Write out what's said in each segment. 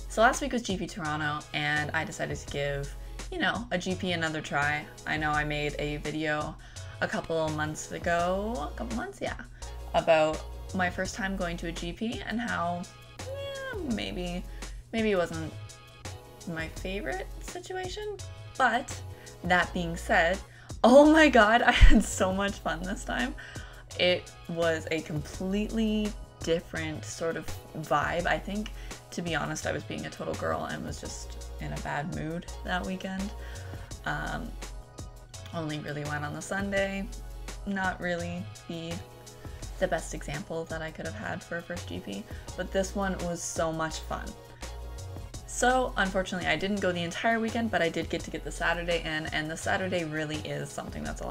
So last week was GP Toronto, and I decided to give, you know, a GP another try. I know I made a video a couple months ago, about my first time going to a GP and how, maybe it wasn't my favorite situation. But that being said, oh my god, I had so much fun this time. It was a completely different sort of vibe. I think, to be honest, I was being a total girl and was just in a bad mood that weekend. Only really went on the Sunday. Not really the best example that I could have had for a first GP, but this one was so much fun. So unfortunately I didn't go the entire weekend, but I did get to get the Saturday in, and the Saturday really is something that's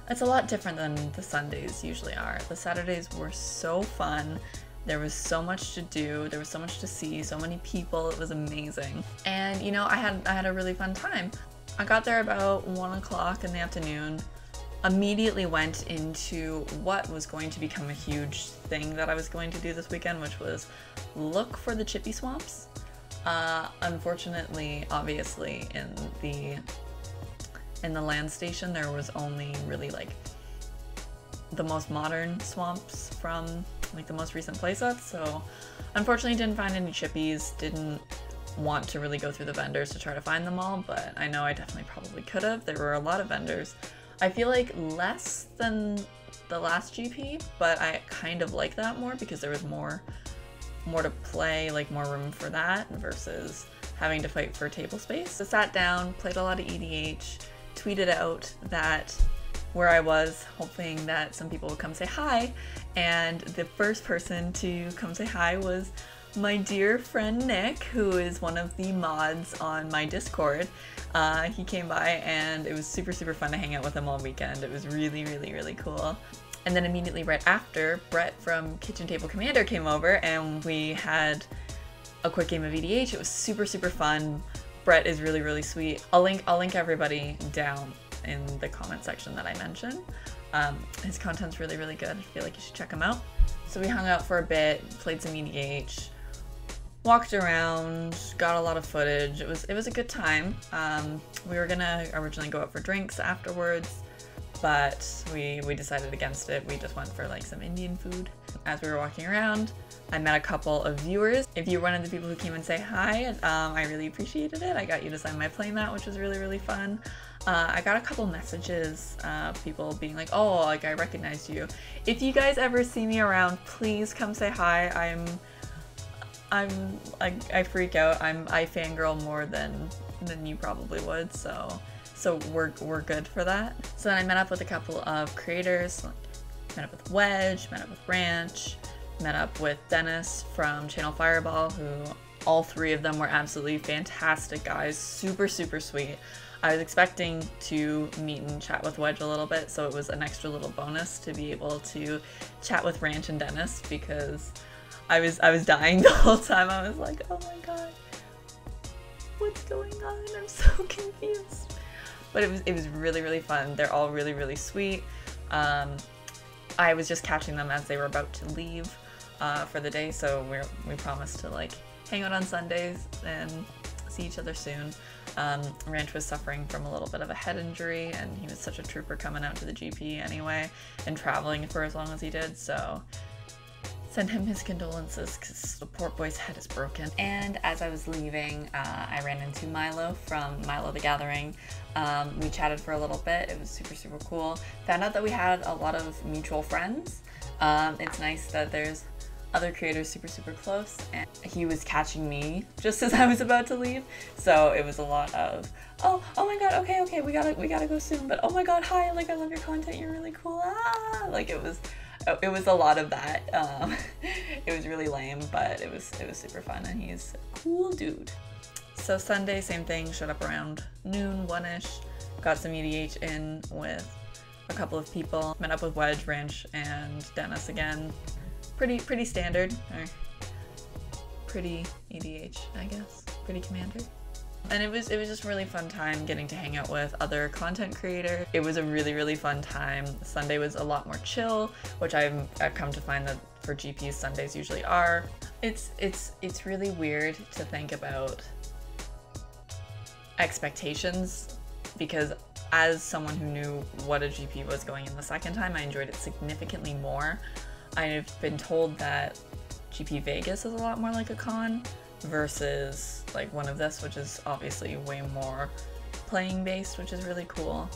it's a lot different than the Sundays usually are. The Saturdays were so fun. There was so much to do, there was so much to see, so many people, it was amazing. And you know, I had a really fun time. I got there about 1 o'clock in the afternoon, immediately went into what was going to become a huge thing that I was going to do this weekend, which was look for the chippy swamps. Unfortunately, obviously, in the land station, there was only really like the most modern swamps from like the most recent playsets, so unfortunately didn't find any chippies, didn't want to really go through the vendors to try to find them all, but I know I definitely probably could have. There were a lot of vendors. I feel like less than the last GP, but I kind of like that more because there was more to play, like more room for that versus having to fight for table space. So sat down, played a lot of EDH, tweeted out that where I was, hoping that some people would come say hi, and the first person to come say hi was my dear friend Nick, who is one of the mods on my Discord. He came by and it was super fun to hang out with him all weekend. It was really cool. And then immediately right after, Brett from Kitchen Table Commander came over and we had a quick game of EDH. It was super fun. Brett is really sweet. I'll link everybody down in the comment section that I mentioned. His content's really good. I feel like you should check him out. So we hung out for a bit, played some EDH, walked around, got a lot of footage. It was a good time. We were gonna originally go out for drinks afterwards, but we decided against it. We just went for like some Indian food. As we were walking around, I met a couple of viewers. If you're one of the people who came and say hi, I really appreciated it. I got you to sign my playmat, which was really fun. I got a couple messages, people being like, oh, like I recognized you. If you guys ever see me around, please come say hi. I freak out. I fangirl more than you probably would, so we're good for that. So then I met up with a couple of creators, met up with Wedge, met up with Ranch, met up with Dennis from Channel Fireball, who all three of them were absolutely fantastic guys, super sweet. I was expecting to meet and chat with Wedge a little bit, so it was an extra little bonus to be able to chat with Ranch and Dennis, because I was dying the whole time. I was like, oh my god, what's going on? I'm so confused. But it was really fun. They're all really sweet. I was just catching them as they were about to leave for the day, so we promised to like hang out on Sundays and see each other soon. Ranch was suffering from a little bit of a head injury, and he was such a trooper coming out to the GP anyway and traveling for as long as he did, so send him his condolences because the poor boy's head is broken. And as I was leaving, I ran into Milo from Milo the Gathering. We chatted for a little bit. It was super cool. Found out that we had a lot of mutual friends. It's nice that there's other creators super close, and he was catching me just as I was about to leave, so it was a lot of oh my god, okay, we gotta go soon, but oh my god, hi, like I love your content, you're really cool, like it was a lot of that. It was really lame, but it was super fun, and he's a cool dude. So Sunday, same thing, showed up around noon, 1-ish, got some EDH in with a couple of people, met up with Wedge, Ranch, and Dennis again. Pretty standard, or pretty EDH, I guess, pretty Commander. And it was just a really fun time getting to hang out with other content creators. It was a really fun time. Sunday was a lot more chill, which I've come to find that for GPs Sundays usually are. It's really weird to think about expectations, because as someone who knew what a GP was going in the second time, I enjoyed it significantly more. I've been told that GP Vegas is a lot more like a con versus like one of this, which is obviously way more playing based, which is really cool.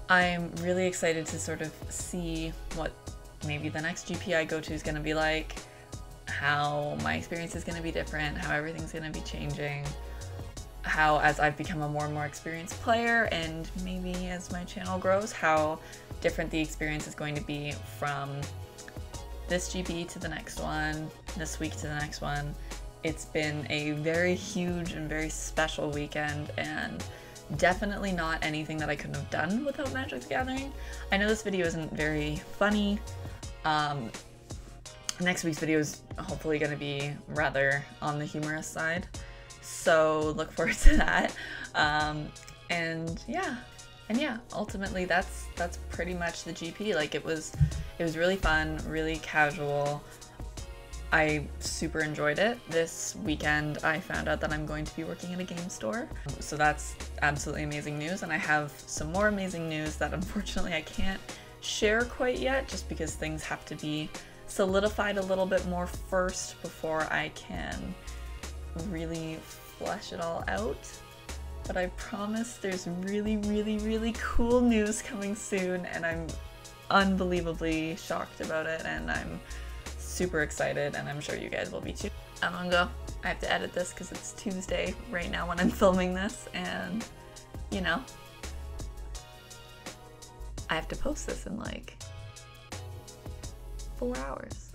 I'm really excited to sort of see what maybe the next GP I go to is going to be like, how my experience is going to be different, how everything's going to be changing, how as I've become a more and more experienced player, and maybe as my channel grows, how different the experience is going to be from this GP to the next one, this week to the next one. It's been a very huge and very special weekend, and definitely not anything that I couldn't have done without Magic the Gathering. I know this video isn't very funny. Next week's video is hopefully going to be rather on the humorous side, so look forward to that. And yeah, ultimately that's pretty much the GP. Like it was really fun, really casual. I super enjoyed it. This weekend I found out that I'm going to be working in a game store, so that's absolutely amazing news, and I have some more amazing news that unfortunately I can't share quite yet, just because things have to be solidified a little bit more first before I can really flesh it all out. But I promise there's really, really, really cool news coming soon, and I'm unbelievably shocked about it, and I'm super excited, and I'm sure you guys will be too. I'm gonna go. I have to edit this because it's Tuesday right now when I'm filming this, and you know, I have to post this in like 4 hours.